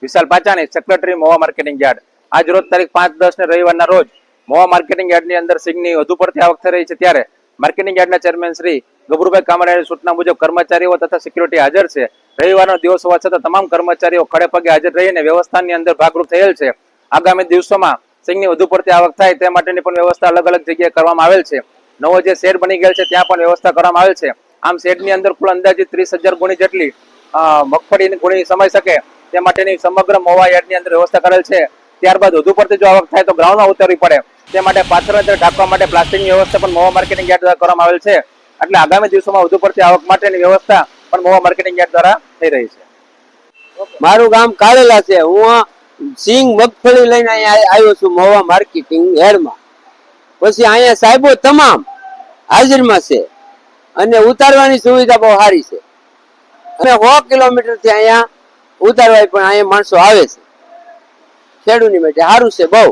વિશાલ Pachani, secretary Mahuva marketing yard. આજ રોજ તારીખ 5/10 ને રવિવારના રોજ મહુવા માર્કેટિંગ યાર્ડની અંદર સિંગની વધુ પડતી આવક થઈ રહી છે, ત્યારે માર્કેટિંગ યાર્ડના ચેરમેન શ્રી ગભુરભાઈ કામરાની સૂચના મુજબ કર્મચારીઓ તથા સિક્યુરિટી હાજર છે. રવિવારનો દિવસ હોવા છતાં તમામ કર્મચારીઓ ખડે પગે હાજર રહીને વ્યવસ્થાની અંદર ભાગરૂપ થયેલ છે. આગામી દિવસોમાં સિંગની વધુ પડતી આવક થાય તે માટેની પણ વ્યવસ્થા અલગ અલગ જગ્યાએ કરવામાં આવેલ છે. નવો જે શેડ બની ગયેલ છે ત્યાં પણ વ્યવસ્થા કરવામાં આવેલ છે. આમ શેડની અંદર કુલ અંદાજિત 30,000 ગુણી જેટલી મગફળીની ગુણી સમાઈ શકે તે માટેની સમગ્ર મહુવા યાર્ડની અંદર વ્યવસ્થા કરેલ છે. ત્યારબાદ વધુ પડતી જો આવક થાય તો ગ્રાઉન્ડમાં ઉતરવી પડે તે માટે પાથરની અંદર ઢાંકવા માટે પ્લાસ્ટિકની વ્યવસ્થા પણ મહુવા માર્કેટિંગ યાર્ડ દ્વારા કરવામાં આવેલ છે. એટલે આગામી દિવસોમાં વધુ પડતી આવક માટેની વ્યવસ્થા પણ મહુવા માર્કેટિંગ યાર્ડ દ્વારા થઈ રહી છે. મારું ગામ કાળેલા છે. હું સિંગ મગફળી લઈને અહીંયા આવ્યો છું મહુવા માર્કેટિંગ યાર્ડમાં. પછી અહીંયા સાહેબો તમામ હાજરમાં છે અને ઉતારવાની સુવિધા બહુ સારી છે. અને 100 કિલોમીટરથી અહીંયા ઉતારવાય પણ અહીંયા માણસો આવે છે. ખેડૂતની માટે સારું છે બહુ.